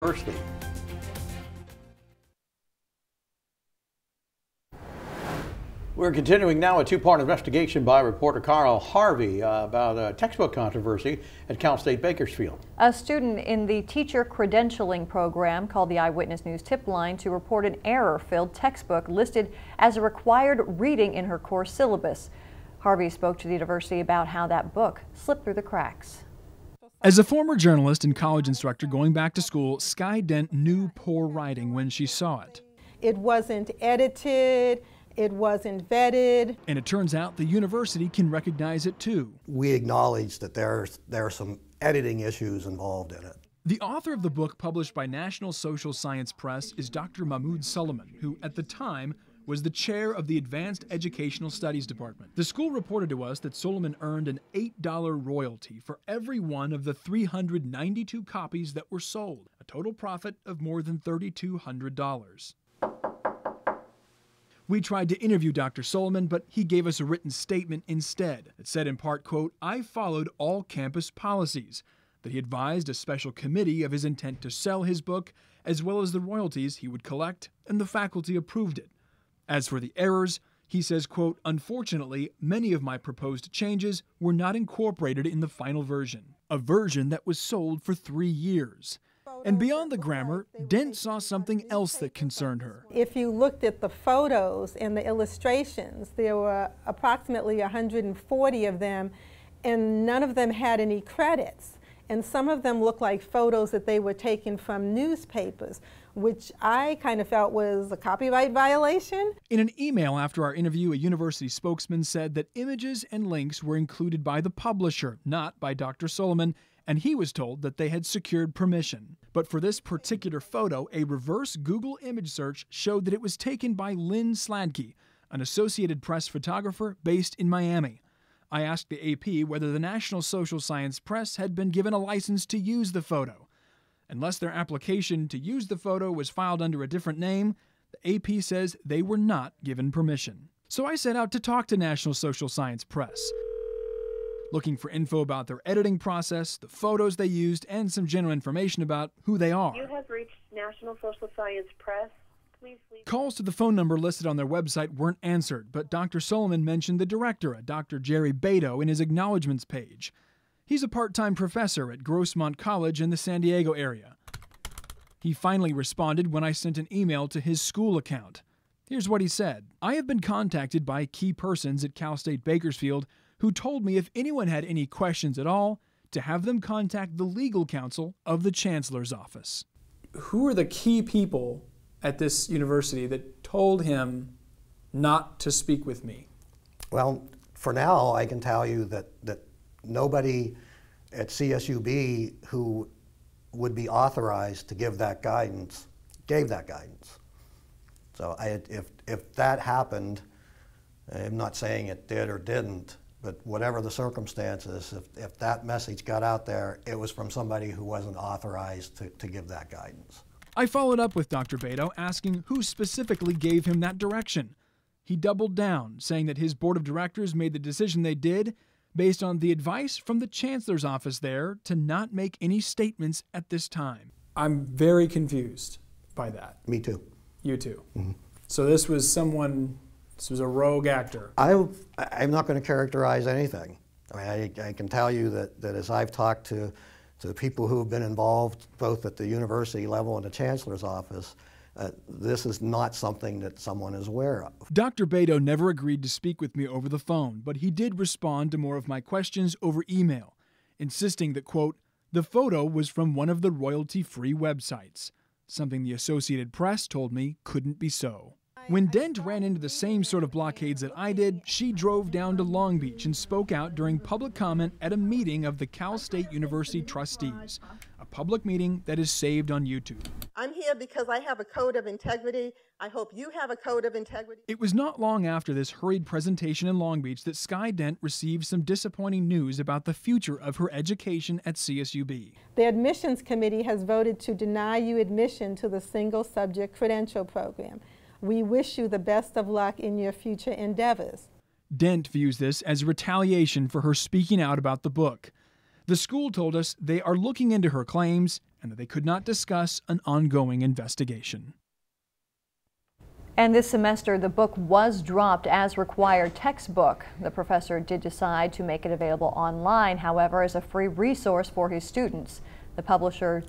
University. We're continuing now a two-part investigation by reporter Carl Harvey about a textbook controversy at Cal State Bakersfield. A student in the teacher credentialing program called the Eyewitness News tip line to report an error-filled textbook listed as a required reading in her course syllabus. Harvey spoke to the university about how that book slipped through the cracks. As a former journalist and college instructor going back to school, Skye Dent knew poor writing when she saw it. It wasn't edited. It wasn't vetted. And it turns out the university can recognize it too. We acknowledge that there are some editing issues involved in it. The author of the book published by National Social Science Press is Dr. Mahmoud Suleiman, who at the time was the chair of the Advanced Educational Studies Department. The school reported to us that Suleiman earned an $8 royalty for every one of the 392 copies that were sold, a total profit of more than $3,200. We tried to interview Dr. Suleiman, but he gave us a written statement instead that said in part, quote, "I followed all campus policies," that he advised a special committee of his intent to sell his book, as well as the royalties he would collect, and the faculty approved it. As for the errors, he says, quote, "Unfortunately, many of my proposed changes were not incorporated in the final version, a version that was sold for 3 years. And beyond the grammar, Dent saw something else that concerned her. If you looked at the photos and the illustrations, there were approximately 140 of them, and none of them had any credits. And some of them looked like photos that they were taken from newspapers, which I kind of felt was a copyright violation. In an email after our interview, a university spokesman said that images and links were included by the publisher, not by Dr. Suleiman, and he was told that they had secured permission. But for this particular photo, a reverse Google image search showed that it was taken by Lynn Sladke, an Associated Press photographer based in Miami. I asked the AP whether the National Social Science Press had been given a license to use the photo. Unless their application to use the photo was filed under a different name, the AP says they were not given permission. So I set out to talk to National Social Science Press, looking for info about their editing process, the photos they used, and some general information about who they are. You have reached National Social Science Press. Please leave. Calls to the phone number listed on their website weren't answered, but Dr. Suleiman mentioned the director, a Dr. Jerry Beto, in his acknowledgments page. He's a part-time professor at Grossmont College in the San Diego area. He finally responded when I sent an email to his school account. Here's what he said. "I have been contacted by key persons at Cal State Bakersfield who told me if anyone had any questions at all, to have them contact the legal counsel of the Chancellor's office." Who are the key people at this university that told him not to speak with me? Well, for now, I can tell you that nobody at CSUB who would be authorized to give that guidance gave that guidance. So if that happened, I'm not saying it did or didn't, but whatever the circumstances, if that message got out there, it was from somebody who wasn't authorized to give that guidance. I followed up with Dr. Beto asking who specifically gave him that direction. He doubled down, saying that his board of directors made the decision they did based on the advice from the Chancellor's office there to not make any statements at this time. I'm very confused by that. Me too. You too. Mm-hmm. So this was a rogue actor. I'm not going to characterize anything. I mean, I can tell you that as I've talked to the people who have been involved both at the university level and the Chancellor's office, this is not something that someone is aware of. Dr. Beto never agreed to speak with me over the phone, but he did respond to more of my questions over email, insisting that, quote, "the photo was from one of the royalty-free websites," something the Associated Press told me couldn't be so. When Dent ran into the same sort of blockades that I did, she drove down to Long Beach and spoke out during public comment at a meeting of the Cal State University trustees, a public meeting that is saved on YouTube. I'm here because I have a code of integrity. I hope you have a code of integrity. It was not long after this hurried presentation in Long Beach that Skye Dent received some disappointing news about the future of her education at CSUB. The admissions committee has voted to deny you admission to the single subject credential program. We wish you the best of luck in your future endeavors. Dent views this as retaliation for her speaking out about the book. The school told us they are looking into her claims and and that they could not discuss an ongoing investigation. And this semester, the book was dropped as required textbook. The professor did decide to make it available online, however, as a free resource for his students. The publisher